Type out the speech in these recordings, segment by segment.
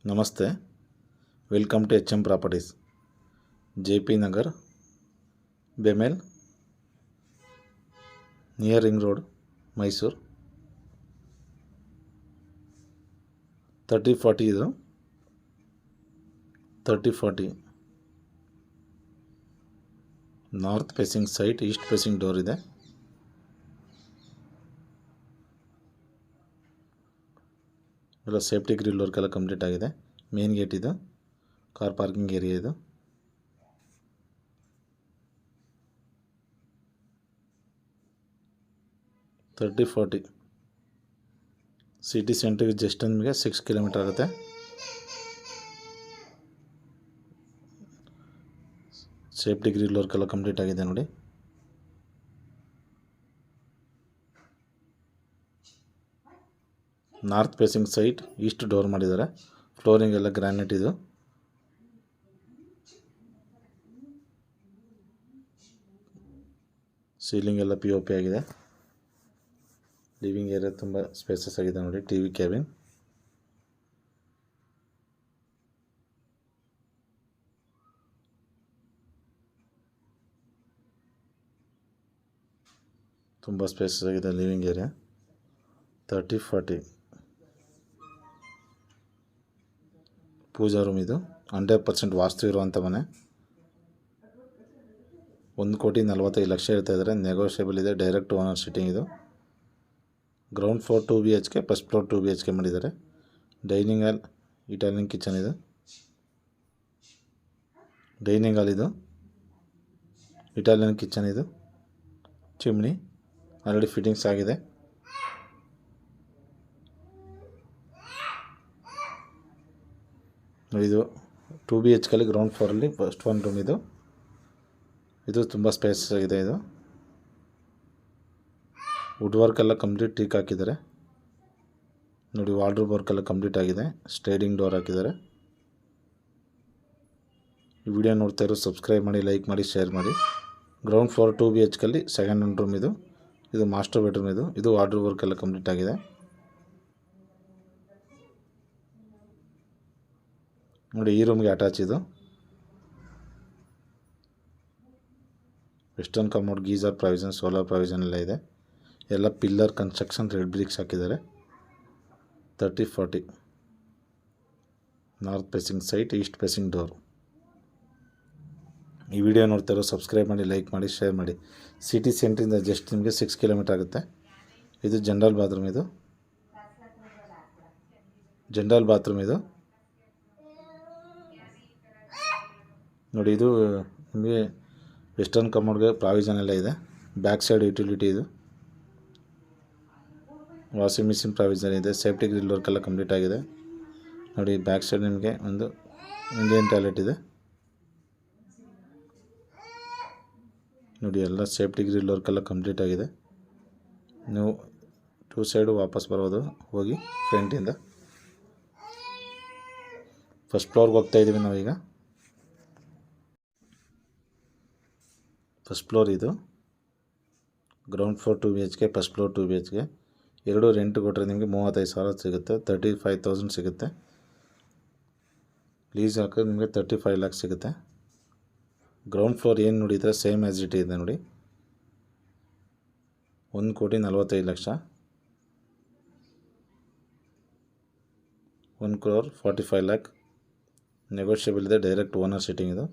ನಮಸ್ತೆ, welcome to H M properties, JP Nagar, BEML, near ring road, Mysuru. 3040 ಇದು 3040 north facing site, east facing door ಇದೆ. ಎಲ್ಲ safety grill work ಎಲ್ಲ complete ಆಗಿದೆ. Main gate ಇದು, ಕಾರ್ ಪಾರ್ಕಿಂಗ್ ಏರಿಯಾ ಇದು. ತರ್ಟಿ 40 ಸಿಟಿ ಸೆಂಟ್ರಿಗೆ ಜಸ್ಟ್ ನಿಮಗೆ 6 ಕಿಲೋಮೀಟರ್ ಆಗುತ್ತೆ. ಸೇಫ್ಟಿ ಗ್ರಿಲ್ ವರ್ಕ್ ಎಲ್ಲ ಕಂಪ್ಲೀಟ್ ಆಗಿದೆ ನೋಡಿ. North facing site, east door ಮಾಡಿದ್ದಾರೆ. ಫ್ಲೋರಿಂಗ್ ಎಲ್ಲ ಗ್ರಾನೈಟ್ ಇದು. ಸೀಲಿಂಗ್ ಎಲ್ಲ POP ಆಗಿದೆ. ಲಿವಿಂಗ್ ಏರಿಯಾ ತುಂಬ ಸ್ಪೇಸಸ್ ಆಗಿದೆ ನೋಡಿ. TV ಕ್ಯಾಬಿನ್, ತುಂಬ ಸ್ಪೇಸಸ್ ಆಗಿದೆ ಲಿವಿಂಗ್ ಏರಿಯಾ. 3040 ಪೂಜಾ ರೂಮ್ ಇದು. 100% ವಾಸ್ತು ಇರುವಂಥ ಮನೆ. 1,45,00,000 ಹೇಳ್ತಾ ಇದ್ದಾರೆ. ನೆಗೋಷಿಯಬಲ್ ಇದೆ. ಡೈರೆಕ್ಟ್ ಓನರ್ ಸಿಟ್ಟಿಂಗ್ ಇದು. Ground floor 2 BHK, first floor 2 BHK ಮಾಡಿದ್ದಾರೆ. ಡೈನಿಂಗ್ ಹಾಲ್, ಇಟಾಲಿಯನ್ ಕಿಚನ್ ಇದು. ಡೈನಿಂಗ್ ಹಾಲ್ ಇದು, ಇಟಾಲಿಯನ್ ಕಿಚನ್ ಇದು. ಚಿಮ್ನಿ ಆಲ್ರೆಡಿ ಫಿಟ್ಟಿಂಗ್ಸ್ ಆಗಿದೆ. ಇದು 2 BHK ಗ್ರೌಂಡ್ ಫ್ಲೋರಲ್ಲಿ ಫಸ್ಟ್ ಒನ್ ರೂಮ್ ಇದು. ಇದು ತುಂಬ ಸ್ಪೇಸ್ ಆಗಿದೆ. ಇದು ವುಡ್ ವರ್ಕ್ ಎಲ್ಲ ಕಂಪ್ಲೀಟ್ ಟೀಕ್ ಹಾಕಿದ್ದಾರೆ ನೋಡಿ. ವಾರ್ಡ್ರೋಬ್ ವರ್ಕ್ ಎಲ್ಲ ಕಂಪ್ಲೀಟ್ ಆಗಿದೆ. ಸ್ಲೈಡಿಂಗ್ ಡೋರ್ ಹಾಕಿದ್ದಾರೆ. ಈ ವಿಡಿಯೋ ನೋಡ್ತಾ ಇರೋ ಸಬ್ಸ್ಕ್ರೈಬ್ ಮಾಡಿ, ಲೈಕ್ ಮಾಡಿ, ಶೇರ್ ಮಾಡಿ. Ground floor 2 BHK second one room ಇದು. ಇದು ಮಾಸ್ಟರ್ ಬೆಡ್ರೂಮ್ ಇದು. ಇದು ವಾರ್ಡ್ರೋಬ್ ವರ್ಕ್ ಎಲ್ಲ ಕಂಪ್ಲೀಟ್ ಆಗಿದೆ ನೋಡಿ. ಈ ರೂಮ್ಗೆ ಅಟ್ಯಾಚ್ ಇದು. Western commode, geyser provision, solar provision ಎಲ್ಲ ಇದೆ. ಎಲ್ಲ ಪಿಲ್ಲರ್ ಕನ್ಸ್ಟ್ರಕ್ಷನ್, ರೆಡ್ ಬ್ರಿಕ್ಸ್ ಹಾಕಿದ್ದಾರೆ. 3040 north facing site, east facing door. ಈ ವಿಡಿಯೋ ನೋಡ್ತಾ ಇರೋ ಸಬ್ಸ್ಕ್ರೈಬ್ ಮಾಡಿ, ಲೈಕ್ ಮಾಡಿ, ಶೇರ್ ಮಾಡಿ. ಸಿಟಿ ಸೆಂಟ್ರಿಂದ ಜಸ್ಟ್ ನಿಮಗೆ 6 ಕಿಲೋಮೀಟರ್ ಆಗುತ್ತೆ. ಇದು ಜನರಲ್ ಬಾತ್ರೂಮ್ ಇದು. ಜನರಲ್ ಬಾತ್ರೂಮ್ ಇದು ನೋಡಿ. ಇದು ನಿಮಗೆ ವೆಸ್ಟರ್ನ್ ಕಮೋಡ್ಗೆ ಪ್ರಾವಿಷನ್ ಎಲ್ಲ ಇದೆ. ಬ್ಯಾಕ್ ಸೈಡ್ ಯುಟಿಲಿಟಿ ಇದು. ವಾಷಿಂಗ್ ಮಿಷಿನ್ ಪ್ರಾವಿಷನ್ ಇದೆ. ಸೇಫ್ಟಿ ಗ್ರಿಲ್ ವರ್ಕ್ ಎಲ್ಲ ಕಂಪ್ಲೀಟ್ ಆಗಿದೆ ನೋಡಿ. ಬ್ಯಾಕ್ ಸೈಡ್ ನಿಮಗೆ ಒಂದು ಇಂಡಿಯನ್ ಟಾಯ್ಲೆಟ್ ಇದೆ ನೋಡಿ. ಎಲ್ಲ ಸೇಫ್ಟಿ ಗ್ರಿಲ್ ವರ್ಕ್ ಎಲ್ಲ ಕಂಪ್ಲೀಟ್ ಆಗಿದೆ. ನೀವು 2 ಸೈಡು ವಾಪಸ್ ಬರ್ಬೋದು ಹೋಗಿ ಫ್ರಂಟಿಂದ. ಫಸ್ಟ್ ಫ್ಲೋರ್ಗೆ ಹೋಗ್ತಾ ಇದ್ದೀವಿ ನಾವೀಗ. ಫಸ್ಟ್ ಫ್ಲೋರ್ ಇದು. Ground floor 2 BHK, first floor 2 BHK. ಎರಡು ರೆಂಟ್ ಕೊಟ್ಟರೆ ನಿಮಗೆ 35,000 ಸಿಗುತ್ತೆ. 35,000 ಸಿಗುತ್ತೆ. ಲೀಸ್ ಹಾಕಿದ್ರೆ ನಿಮಗೆ 35 lakhs ಸಿಗುತ್ತೆ. ಗ್ರೌಂಡ್ ಫ್ಲೋರ್ ಏನು ನೋಡಿದರೆ ಸೇಮ್ ಆ್ಯಸ್ ಇಟ್ ಇದೆ ನೋಡಿ. 1,45,00,000, 1,45,00,000 ನೆಗೋಷಿಯಬಲ್ ಇದೆ. ಡೈರೆಕ್ಟ್ ಓನರ್ ಸಿಟ್ಟಿಂಗ್ ಇದು.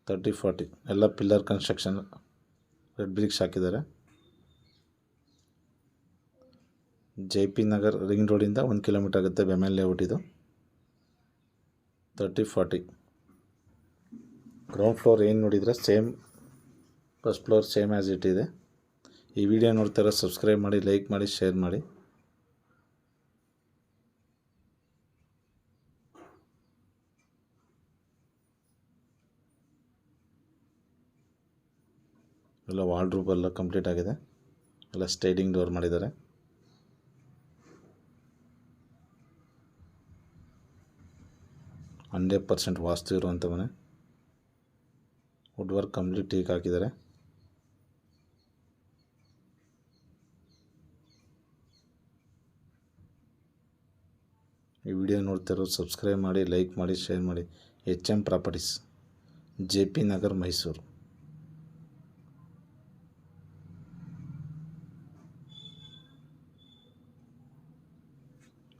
3040 ಎಲ್ಲ ಪಿಲ್ಲರ್ ಕನ್ಸ್ಟ್ರಕ್ಷನ್, ರೆಡ್ ಬ್ರಿಕ್ಸ್ ಹಾಕಿದ್ದಾರೆ. JP ನಗರ್ ರಿಂಗ್ ರೋಡಿಂದ 1 ಕಿಲೋಮೀಟರ್ ಆಗುತ್ತೆ. ಬೆಮೆಲ್ ಲೇಔಟ್ ಇದು. 3040 ಗ್ರೌಂಡ್ ಫ್ಲೋರ್ ಏನು ನೋಡಿದರೆ same, first floor same as it ಇದೆ. ಈ ವಿಡಿಯೋ ನೋಡ್ತಾರ ಸಬ್ಸ್ಕ್ರೈಬ್ ಮಾಡಿ, ಲೈಕ್ ಮಾಡಿ, ಶೇರ್ ಮಾಡಿ. ಎಲ್ಲ ವಾರ್ಡ್ರೋಬ್ ಎಲ್ಲ ಕಂಪ್ಲೀಟ್ ಆಗಿದೆ. ಎಲ್ಲ ಸ್ಲೈಡಿಂಗ್ ಡೋರ್ ಮಾಡಿದ್ದಾರೆ. ಹಂಡ್ರೆಡ್ 100% ವಾಸ್ತು ಇರುವಂಥ ಮನೆ. ವುಡ್ ವರ್ಕ್ ಕಂಪ್ಲೀಟ್ ಟೀಕ್ ಹಾಕಿದ್ದಾರೆ. ಈ ವಿಡಿಯೋ ನೋಡ್ತಿರೋ ಸಬ್ಸ್ಕ್ರೈಬ್ ಮಾಡಿ, ಲೈಕ್ ಮಾಡಿ, ಶೇರ್ ಮಾಡಿ. HM properties, JP Nagar, Mysuru.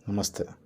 ನಮಸ್ತೆ.